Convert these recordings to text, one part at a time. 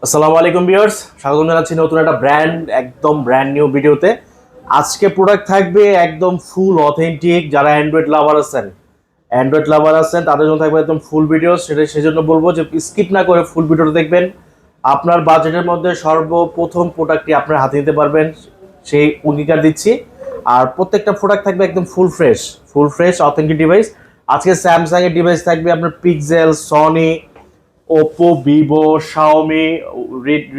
আসসালামু আলাইকুম ভিউয়ার্স, স্বাগত জানাচ্ছি নতুন একটা একদম ব্র্যান্ড নিউ ভিডিওতে। আজকে প্রোডাক্ট থাকবে একদম ফুল অথেন্টিক। যারা অ্যান্ড্রয়েড লাভার আছেন তাদের জন্য থাকবে একদম ফুল ভিডিও। সেজন্য বলবো যে স্কিপ না করে ফুল ভিডিওটা দেখবেন। আপনার বাজেটের মধ্যে সর্বপ্রথম প্রোডাক্টটি আপনার হাতে নিতে পারবেন, সেই অঙ্গীকার দিচ্ছি। আর প্রত্যেকটা প্রোডাক্ট থাকবে একদম ফুল ফ্রেশ অথেন্টিক ডিভাইস। আজকে স্যামসাং এর ডিভাইস থাকবে, আপনার pixel, Sony, Oppo, Vivo, Xiaomi,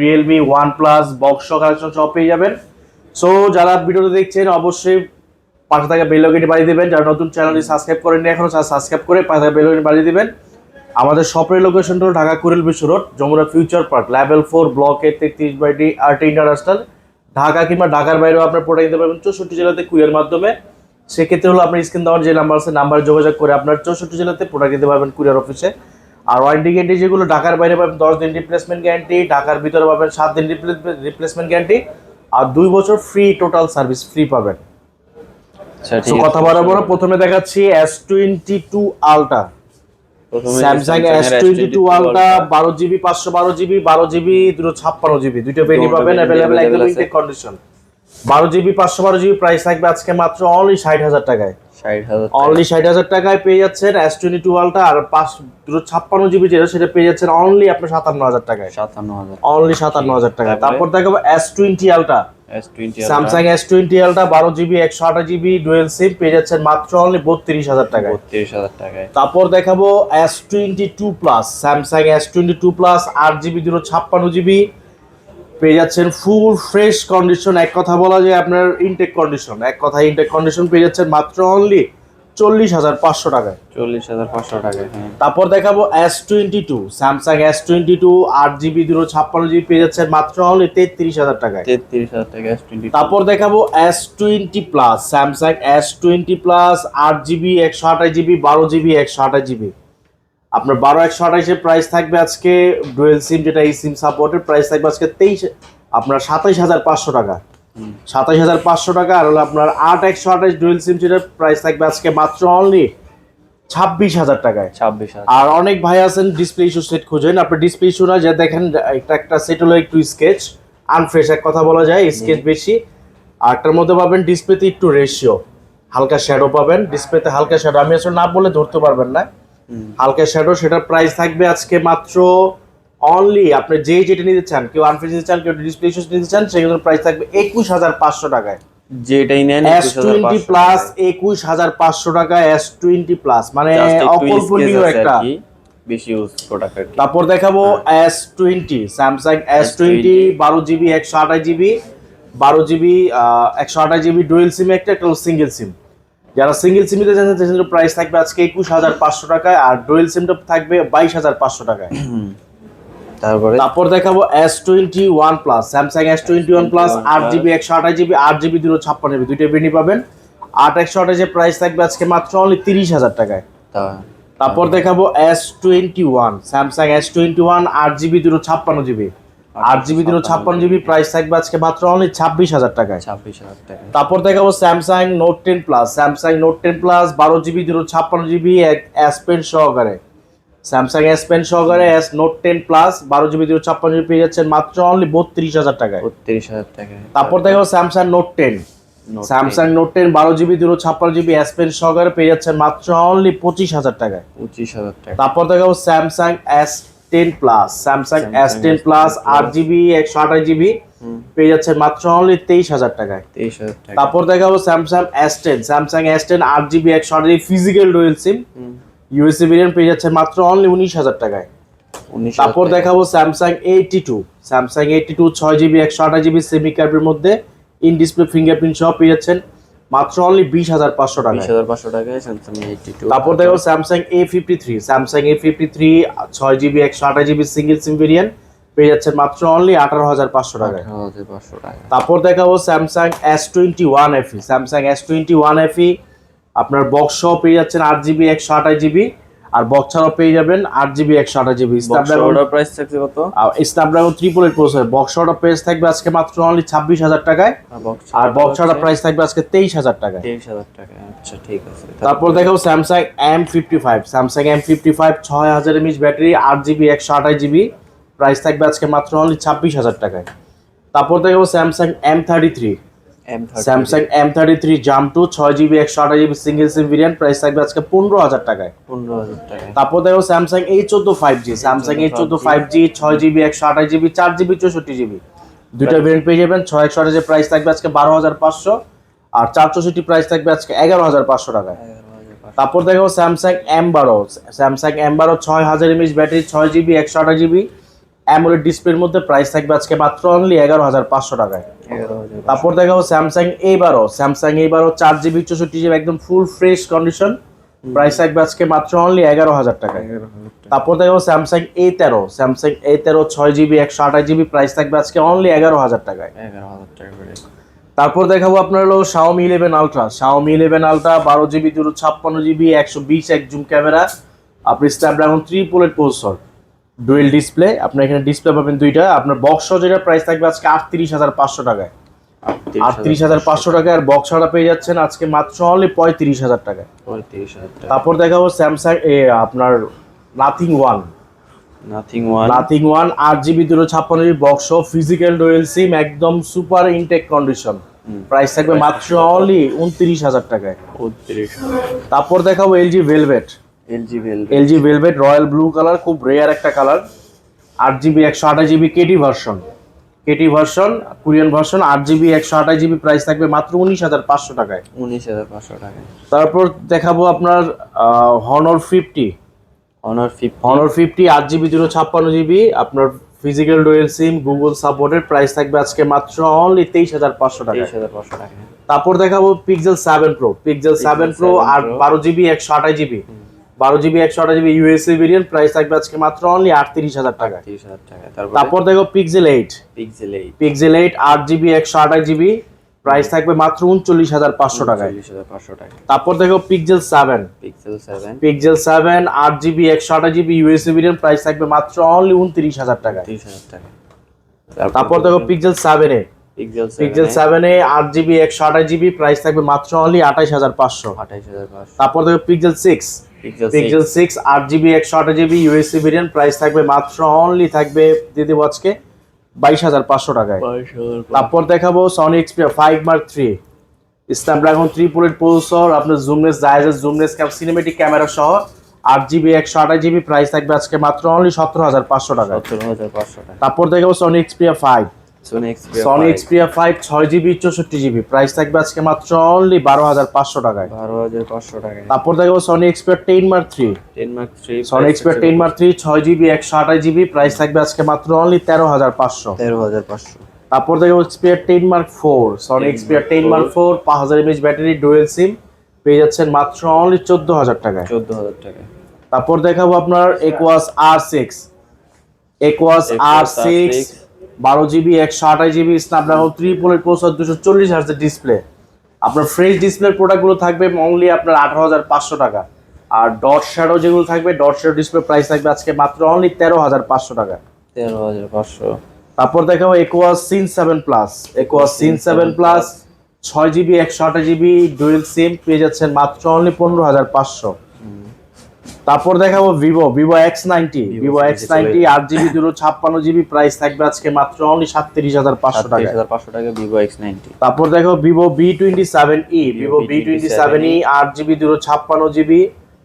Realme, OnePlus, box collection সব পেয়ে যাবেন। সো যারা ভিডিওটা দেখছেন অবশ্যই পাশে থাকা বেল আইকনটি বাজিয়ে দিবেন। যারা নতুন চ্যানেলটি সাবস্ক্রাইব করেননি এখনো সাবস্ক্রাইব করে পাশে থাকা বেল আইকনটি বাজিয়ে দিবেন। আমাদের শপের লোকেশনটা হলো Dhaka Kuril Bishwa road, Jamuna future park, level 4, block A 33/D, RT international. Dhaka কিংবা ঢাকার বাইরেও আপনার প্রোডাক্ট নিতে পারবেন 64 জেলাতে কুরিয়ার মাধ্যমে। সেক্ষেত্রে হলো আপনার স্ক্রিন দেওয়ার যে নাম্বার আছে, নাম্বারে যোগাযোগ করে আপনার 64 জেলাতে প্রোডাক্ট নিতে পারবেন কুরিয়ার অফিসে। আর ওয়ারেন্টি গ্যারান্টি যেগুলো ঢাকার বাইরে পাবেন 10 দিন রিপ্লেসমেন্ট গ্যারান্টি, ঢাকার ভিতরে পাবেন 7 দিন রিপ্লেসমেন্ট গ্যারান্টি, আর 2 বছর ফ্রি টোটাল সার্ভিস ফ্রি পাবেন। কথা বাড়াবো না, প্রথমে দেখাচ্ছি S22 ultra. Samsung S22 ultra 12GB, 512GB, 12GB, 256GB দুটো ভেরিয়েন্ট পাবেন अवेलेबल, একদম intact condition. 12GB, 512GB price থাকবে আজকে মাত্র অনলি 60,000 টাকায়। অনলি 60,000 টাকায় পেয়ে যাচ্ছেন S22 আলট্রা। আর 256GB যেটা সেটা পেয়ে যাচ্ছেন অনলি আপনার 57,000 টাকায়। অনলি 57,000 টাকায়। তারপর দেখাবো S20 ultra. Samsung S20 ultra 12GB, 128GB dual SIM পেয়ে যাচ্ছেন মাত্র অনলি 32,000 টাকায়। তারপর দেখাবো S22 plus. Samsung S22 plus 8GB, 256GB পেয়ে যাচ্ছেন ফুল ফ্রেশ কন্ডিশন। এক কথা বলা যায় আপনার ইনটেক কন্ডিশন, এক কথা ইনটেক কন্ডিশন পেয়ে যাচ্ছেন মাত্র অনলি 40,500 টাকায়। 40,500 টাকায়। তারপর দেখাবো S22 Samsung S22 8GB, 256GB পেয়ে যাচ্ছেন মাত্র অনলি 33,000 টাকায়। 33,000 টাকা S22। তারপর দেখাবো S20 plus. Samsung S20 plus 8GB, 128GB, 12GB, 128GB। আপনার 12/128 এর প্রাইস থাকবে আজকে ডুয়াল সিম, যেটা এই সিম সাপোর্টের প্রাইস থাকবে আজকে 27,500 টাকা। 27,500 টাকা। আর হলো আপনার 8/128 ডুয়াল সিম, যেটার প্রাইস থাকবে আজকে মাত্র অনলি 26,000 টাকায়। 26,000। আর অনেক ভাই আছেন ডিসপ্লে ইস্যু সেট খোঁজেন, আপনি ডিসপ্লে ইস্যু না, যে দেখেন একটা সেট হলো একটু স্কেচ আনফ্রেশ, এক কথা বলা যায় স্কেচ বেশি। আর একটার মধ্যে পাবেন ডিসপ্লেতে একটু রেশিও, হালকা শ্যাডো পাবেন ডিসপ্লেতে, হালকা শ্যাডো আমি আসলে না বলে ধরতে পারবেন না, হালকা শ্যাডো। সেটার প্রাইস থাকবে আজকে মাত্র অনলি, আপনি যেটা নিতে চান, কেউ আনফ্রেশ নিতে চান, কেউ ডিসপ্লে ইস্যু নিতে চান, সেগুলোর প্রাইস থাকবে 21,500 টাকায়। যেটাই নেন S20 প্লাস 21,500 টাকা। S20 প্লাস মানে অকল্পনীয় একটা বেশি ইউজ প্রোডাক্ট। তারপর দেখাবো S20 Samsung S20 12GB, 128GB, 12GB, 128GB dual সিম, একটা সিঙ্গেল সিম। যারা সিঙ্গেল সিম নিতে চান সেটার প্রাইস থাকবে আজকে 21,500 টাকায়, আর ডুয়াল সিমটা থাকবে 22,500 টাকায়। তারপর দেখাবো S21 plus. Samsung S21 plus 8GB, 128GB, 8GB, 256GB দুইটা ভেরিয়েন্ট পাবেন। 8/128 এর প্রাইস থাকবে আজকে মাত্র অনলি 30,000 টাকায়। তারপর দেখাবো S21 Samsung S21 8GB, 256GB, 8GB, 256GB price থাকবে আজকে মাত্র অনলি 26,000 টাকায়। 26,000 টাকা। তারপর দেখাবো Samsung note 10 plus. Samsung note 10 plus 12GB, 256GB S pen সহকারে। স্যামসাং S পেন সহকারে S note 10 plus 12GB, 256GB পেয়ে যাচ্ছেন মাত্র অনলি 32,000 টাকায়। 32,000 টাকা। তারপর দেখাবো Samsung note 10। Samsung note 10 12GB, 256GB S pen সহকারে পেয়ে যাচ্ছেন মাত্র অনলি 25,000 টাকায়। 25,000 টাকা। তারপর দেখাবো Samsung S10 plus. Samsung S10 plus 8GB, 128GB পেয়ে যাচ্ছেন মাত্র অনলি 23,000 টাকায়। 23,000 টাকা। তারপর দেখাবো Samsung S10। Samsung S10 8GB, 128GB physical dual SIM USA variant পেয়ে যাচ্ছে মাত্র অনলি 19,000 টাকায়। তারপর দেখাবো Samsung 82। Samsung 82 6GB, 128GB semi কার্ভের মধ্যে ইন ডিসপ্লে ফিঙ্গারপ্রিন্ট সহ পেয়ে যাচ্ছেন মাত্র অনলি 20,500 টাকা। 20,500 টাকায় স্যামসাং 82। তারপর দেখাবো Samsung A53। Samsung A53 6GB, 128GB single SIM variant পেয়ে যাচ্ছেন মাত্র অনলি 18,500 টাকায়। 18,500 টাকা। তারপর দেখাবো Samsung S21 FE। Samsung S21 FE আপনার বক্স সহ পেয়ে যাচ্ছেন 8GB, 128GB, আর বক্স ছাড়াও পেয়ে যাবেন 8GB, 128GB। স্ন্যাপড্রাগন প্রাইস থাকছে কত? স্ন্যাপড্রাগন 888 প্রসেসর বক্স ছাড়াও প্রাইস থাকবে আজকে মাত্র অনলি 26,000 টাকায়, আর বক্স ছাড়া প্রাইস থাকবে আজকে 23,000 টাকায়। 23,000 টাকা। আচ্ছা ঠিক আছে। তারপর দেখাবো Samsung M55। Samsung M55 6000 mAh battery, 8GB, 128GB price থাকবে আজকে মাত্র অনলি 26,000 টাকায়। তারপর দেখো স্যামসাং M33, স্যামসাং M33 জাম 2 6GB 128GB single SIM variant, price থাকবে আজকে 15,000 টাকায়। 15,000 টাকা। তারপর দেখো Samsung A14 5G, Samsung A14 5G 6GB 128GB 4GB 64GB দুইটা ভেরিয়েন্ট পেয়ে যাবেন। 6 128 প্রাইস থাকবে আজকে 12,500 আর 464 প্রাইস থাকবে আজকে 11,500 টাকায়। 11,500 তারপর দেখো Samsung M12, Samsung M12 6000 mAh battery 6GB 128GB AMOLED ডিসপ্লের মধ্যে, প্রাইস থাকবে আজকে মাত্র অনলি 11,500 টাকায়। 11,500 তারপর দেখাবো Samsung A12, Samsung A12 4GB 64GB একদম ফুল ফ্রেশ কন্ডিশন, প্রাইস থাকবে আজকে মাত্র অনলি 11,000 টাকায়। 11,000 টাকা। তারপর দেখাবো Samsung A13, Samsung A13 6GB 128GB price থাকবে আজকে অনলি 11,000 টাকায়। 11,000 টাকা করে। তারপর দেখাবো আপনার হলো Xiaomi 11 Ultra, Xiaomi 11 Ultra 12GB 256GB 120x zoom camera, আপনি Snapdragon 3 bullet processor, dual display, আপনার এখানে ডিসপ্লে পাবেন দুইটা। আপনার বক্স সহ যেটা প্রাইস থাকবে আজকে 38,500 টাকায়। 38,500 টাকায় আর বক্স ছাড়া পেয়ে যাচ্ছেন আজকে মাত্র অনলি 35,000 টাকায়। 35,000 টাকা। তারপর দেখাবো স্যামসাং আপনার nothing one, nothing one. Nothing one 8GB 256GB box সহ ফিজিক্যাল ডুয়েল সিম একদম সুপার ইনটেক কন্ডিশন, প্রাইস থাকবে মাত্র অনলি 29,000 টাকায়। 29,000। তারপর দেখাবো LG velvet, LG velvet royal blue colour, খুব রেয়ার একটা colour, 8GB 128GB KT version, Korean version 8GB 128GB price থাকবে মাত্র 19,500 টাকায়। 19,500 টাকা। তারপর দেখাবো আপনার Honor 50, Honor 50 8GB 256GB আপনার ফিজিক্যাল ডুয়েল সিম গুগল সাপোর্টের, প্রাইস থাকবে আজকে মাত্র অনলি 23,500 টাকা। 23,500 টাকা। তারপর দেখাবো পিক্সেল 7 Pro, পিক্সেল 7 Pro আর 12GB 128GB 128GB USA variant, price থাকবে আজকে মাত্র অনলি 38,000 টাকা। 30,000 টাকা। তারপর দেখো pixel 8, pixel 8 8GB 128GB price থাকবে মাত্র 39,500 টাকায়। 39,500 টাকা। তারপর দেখো pixel 7, pixel 7 8GB 128GB USA variant, price থাকবে মাত্র অনলি 29,000 টাকায়। 30,000 টাকা। তারপর দেখো pixel 7A, pixel 7A 8GB 128GB price থাকবে মাত্র অনলি 28,500। 28,500। তারপর দেখো pixel 6, pixel 6 8GB 128GB USA variant, price থাকবে মাত্র অনলি থাকবে দিয়ে দেবো আজকে 22,500 টাকায়। 22,500। তারপর দেখাবো Sony Xperia 5 Mark III, Snapdragon 3 bullet processor, আপনার জুমলেস জায়েজ জুমলেস সিনেমেটিক ক্যামেরা সহ 8GB 128GB প্রাইস থাকবে আজকে মাত্র অনলি 17,500 টাকা। 17,500 টাকা। তারপর দেখাবো Sony Xperia 5, Sony Xperia 5 6GB 64GB price থাকবে আজকে মাত্র অনলি 12,500 টাকায়। 12,500 টাকা। তারপর দেখাবো Sony Xperia 10 Mark III, Sony Xperia 10 Mark III 6GB 128GB price থাকবে আজকে মাত্র অনলি 13,500। 13,500। তারপর দেখো Xperia 10 Mark IV, Sony Xperia 10 Mark IV 5000 mAh battery dual SIM পেয়ে যাচ্ছেন মাত্র অনলি 14,000 টাকায়। 14,000 টাকা। তারপর দেখাবো আপনার Equus R6, Equus R6 12GB 128GB Snapdragon 3 bullet processor 240Hz display, আপনার ফ্রেশ ডিসপ্লের প্রোডাক্টগুলো থাকবে অনলি আপনার 18,500 টাকা। আর ডট শ্যাডো যেগুলো থাকবে ডট শ্যাডো ডিসপ্লে প্রাইস থাকবে আজকে মাত্র অনলি 13,500 টাকা। 13,500। তারপর দেখাবো Equus Sin 7 Plus, Equus Sin 7 Plus 6GB 128GB dual SIM পেয়ে যাচ্ছেন মাত্র অনলি 15,500। তারপর দেখাবো Vivo X90, X90 8GB 256GB price থাকবে আজকে মাত্র অনলি 37,500 টাকা। 37,500 টাকা Vivo X90। তারপর দেখো Vivo V27e, Vivo V27e 8GB 256GB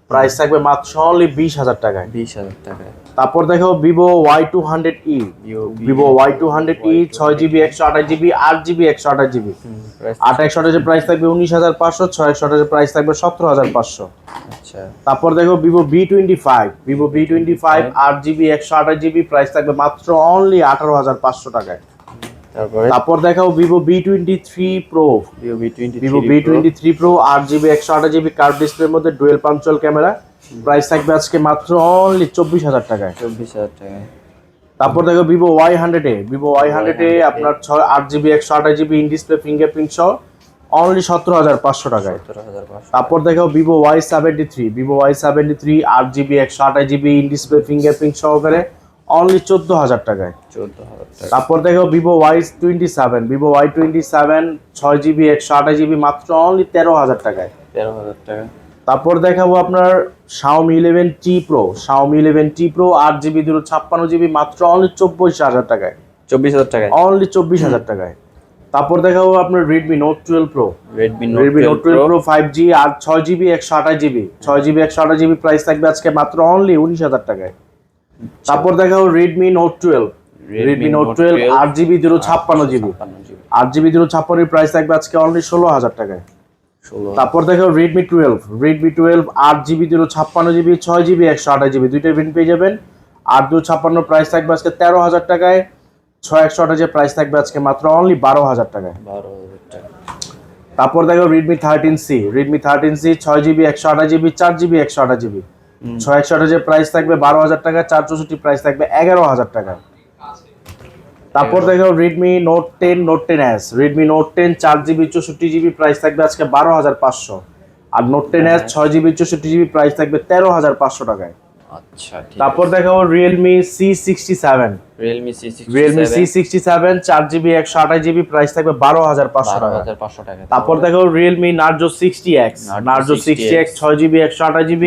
price থাকবে মাত্র অনলি 20,000 টাকায়। 20,000 টাকা। তারপর দেখো Vivo Y200e, Vivo Y200e 6GB 128GB 8GB 128GB 8 price থাকবে 19,500, 6 প্রাইস থাকবে 17,500। আচ্ছা। তারপর দেখো Vivo V25, Vivo V25 8GB 128GB price থাকবে মাত্র অনলি 18,500 টাকায়। তারপর দেখাও Vivo V23 Pro, Vivo V23 Pro 8GB 128GB curve ডিসপ্লের মধ্যে ডুয়েল পাঞ্চুয়াল ক্যামেরা প্রাইস থাকবে আজকে মাত্র অনলি 24,000 টাকায়। 24,000 টাকায়। তারপর দেখো ভিভো Y100A, ভিভো Y100A আপনার 8GB 128GB in display fingerprint সহ অনলি 17,500 টাকায়। 17,500। তারপর দেখো Vivo Y73, Vivo Y73 8GB 128GB in display fingerprint সহকারে অনলি 14,000 টাকায়। 14,000 টাকা। তারপর দেখো Vivo Y27, Vivo Y27 6GB 128GB মাত্র অনলি 13,000 টাকায়। 13,000 টাকা। তারপর দেখাবো আপনার Xiaomi 11T Pro, Xiaomi 11T Pro 8GB 256GB মাত্র অনলি 24,000 টাকায়, 24,000 টাকায়, অনলি 24,000 টাকায়। তারপর দেখাবো আপনার Redmi Note 12 Pro, Redmi Redmi Note Note 12 12 Pro, Pro 5G আর 6GB 128GB, 6GB 128GB price থাকবে আজকে মাত্র অনলি 19,000 টাকায়। তারপর দেখাবো Redmi Note 12, Redmi Note 12 8GB 256GB, 8GB 256 price থাকবে আজকে অনলি 16,000 টাকায়। 16। তারপর দেখো Redmi 12, Redmi 12 8GB 256GB, 6GB 128GB দুইটা ভেরিয়েন্ট পেয়ে যাবেন। 8 256 প্রাইস থাকবে আজকে 13,000 টাকায়, 6 128 প্রাইস থাকবে আজকে মাত্র অনলি 12,000 টাকায়। 12,000 টাকা। তারপর দেখো Redmi 13C, Redmi 13C 6GB 128GB, 4GB 128GB, 6 128 price থাকবে 12,000 টাকা, 464 প্রাইস থাকবে 11,000 টাকা। তারপর দেখো Redmi Note 10, Note 10s, Redmi Note 10 4GB 64GB price থাকবে আজকে 12,500, আর Note 10s 6GB 64GB price থাকবে 13,500 টাকায়। আচ্ছা ঠিক তারপর আছে। দেখো Realme C67, Realme C67, Realme C67 4GB 128GB price থাকবে 12,500 টাকা। 12,500 টাকা। তারপর দেখো Realme Narzo 60X, Narzo 60X 6GB 128GB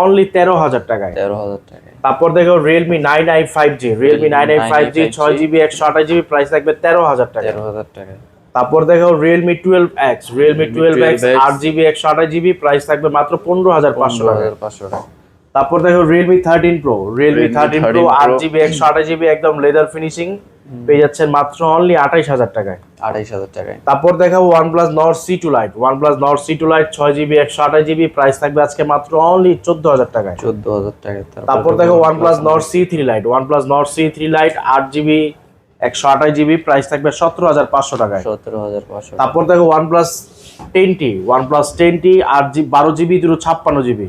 only 13,000 টাকায়। 13,000 টাকায়। তারপর দেখো Realme 9i 5G, Realme 9i 5G 6GB 128GB price থাকবে 13,000 টাকা। 13,000 টাকায়। তারপর দেখো Realme 12X, Realme 12X 8GB 128GB price থাকবে মাত্র 15,500 টাকা। 15,500 টাকা। তারপর দেখো Realme 13 Pro, Realme 13 Pro 13 Pro 8GB 128GB একদম লেদার ফিনিশিং পেয়ে যাচ্ছেন মাত্র অনলি 28,000 টাকায়। 28,000 টাকায়। তারপর দেখাবো OnePlus Nord C2 Lite, OnePlus Nord C2 Lite 6GB 128GB price থাকবে আজকে মাত্র অনলি 14,000 টাকায়। 14,000 টাকায়। তারপর দেখো OnePlus Nord C3 Lite, OnePlus Nord C3 Lite 8GB 128GB price থাকবে 17,500 টাকায়। 17,500। তারপর দেখো OnePlus 10T, OnePlus 10T 12GB 256GB,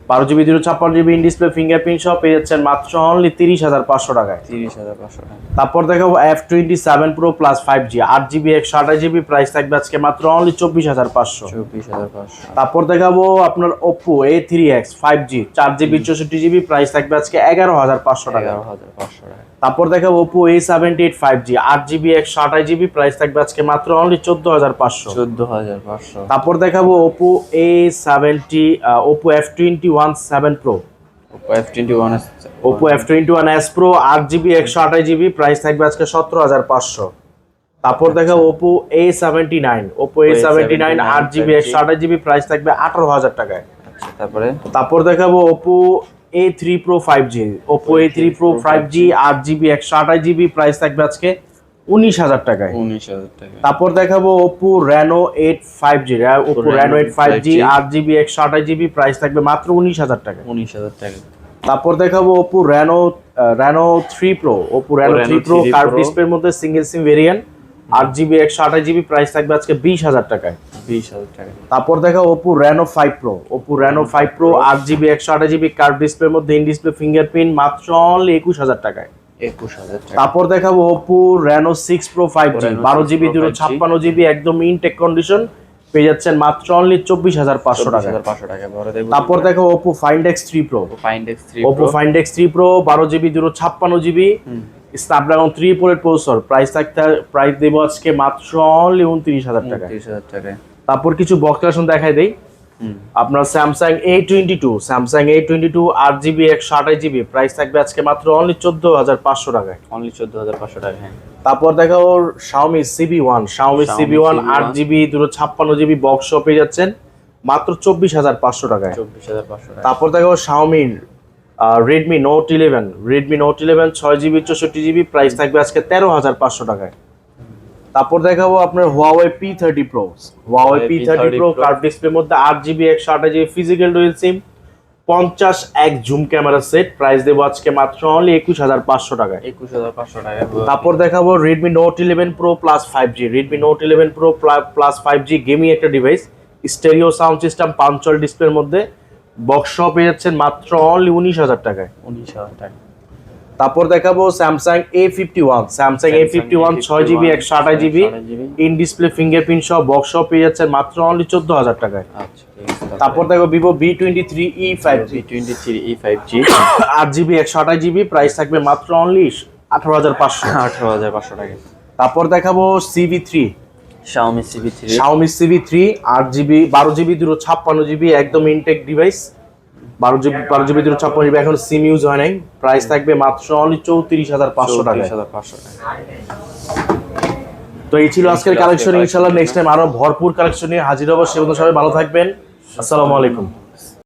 12GB 256GB in display fingerprint সহ পেয়ে যাচ্ছেন মাত্র অনলি 30,500 টাকায়। 30,500 টাকা। তারপর দেখো F27 Pro Plus 5G 8GB 128GB price থাকবে আজকে মাত্র অনলি 24,500। 24,500। তারপর দেখাবো আপনার Oppo A3X 5G 4GB 64GB price থাকবে আজকে 11,500 টাকা। 11,500 টাকা। তারপর দেখাবো Oppo A78 5G 8GB 128GB price থাকবে আজকে মাত্র অনলি 14,500। 14,500। তারপর দেখাবো Oppo F21 7 Pro, Oppo F21s, Oppo F21s Pro 8GB 128GB price থাকবে আজকে 17,500। তারপর দেখাবো Oppo A79, Oppo A79 8GB 128GB price থাকবে 18,000 টাকায়। আচ্ছা তারপরে তারপর দেখাবো Oppo A3 Pro 5G, Oppo A3 Pro 5G 8GB 128GB price থাকবে আজকে 19,000 টাকায়। 19,000 টাকা। তারপর দেখাবো Oppo Reno 8 5G, Oppo Reno 8 5G 8GB 128GB price থাকবে মাত্র 19,000 টাকা। 19,000 টাকা। তারপর দেখাবো Oppo Reno 3 Pro, Oppo Reno 3 Pro curve ডিসপ্লের মধ্যে single SIM variant 8GB 128GB price থাকবে আজকে 20,000 টাকায়। 20,000 টাকা। তারপর দেখো Oppo Reno 5 Pro, Oppo Reno 5 Pro 8GB 128GB curve ডিসপ্লের মধ্যে ইন ডিসপ্লে ফিঙ্গারপ্রিন্ট মাত্র অনলি 21,000 টাকায়। 21,000 টাকা। তারপর দেখাবো Oppo Reno 6 Pro 5G Reno 12GB 6 Pro 256GB একদম ইনটেক কন্ডিশন পেয়ে যাচ্ছেন মাত্র অনলি 24,500 টাকা। 24,500 টাকা। পরে দেখব। তারপর দেখো Oppo Find X3 Pro, Find X3 Oppo Pro, Find X3 Pro 12GB 256GB Snapdragon 3 Pro এর প্রসেসর প্রাইস দেব আজকে মাত্র অনলি 29,000 টাকা। 29,000 টাকা। তারপর কিছু বক্স কালেকশন দেখাই দেই। আপনার Samsung A22 8GB 128GB price থাকবে আজকে মাত্র অনলি 14,500 টাকায়। অনলি 14,500 টাকা। হ্যাঁ। তারপর দেখাবো Xiaomi CB1, Xiaomi CB1 8GB 256GB box shop পেয়ে যাচ্ছেন মাত্র 24,500 টাকায়। 24,500 টাকা। তারপর দেখাবো Xiaomi Redmi Note 11, Redmi Note 11 6GB 64GB price থাকবে আজকে 13,500 টাকায়। তারপর দেখাবো আপনার Huawei P30 Pro, Huawei P30 Pro curve ডিসপ্লের মধ্যে 8GB 128GB ফিজিক্যাল ডুয়াল সিম 50x zoom camera set price দেবো আজকে মাত্র অনলি 21,500 টাকায়। 21,500 টাকা। তারপর দেখাবো Redmi Note 11 Pro Plus 5G, Redmi Note 11 Pro Plus 5G gaming একটা ডিভাইস স্টেরিও সাউন্ড সিস্টেম পাঞ্চল ডিসপ্লের মধ্যে বক্স শপ পেয়ে যাচ্ছেন মাত্র অনলি 19,000 টাকায়। 19,000 টাকা। তারপর দেখাবো Samsung A51, Samsung A51 6GB 128GB in display fingerprint সহ বক্স শপ পেয়ে যাচ্ছেন মাত্র অনলি 14,000 টাকায়। আচ্ছা ঠিক আছে। তারপর দেখো Vivo V23e 5G, V23e 5G 8GB 128GB price থাকবে মাত্র অনলি 18,500। 18,500 টাকা। তারপর দেখাবো CV3, Xiaomi CB3 Xiaomi CB3 8GB 12GB 256GB একদম ইনটেক ডিভাইস। 12GB 256GB এখন সিম ইউজ হয় নাই। প্রাইস থাকবে মাত্র অনলি 34,500 টাকায়। 34,500 টাকা। তো এই ছিল আজকের কালেকশন। ইনশাআল্লাহ নেক্সট টাইম আরো ভরপুর কালেকশন নিয়ে হাজির হবো। সে পর্যন্ত সবাই ভালো থাকবেন। আসসালামু আলাইকুম।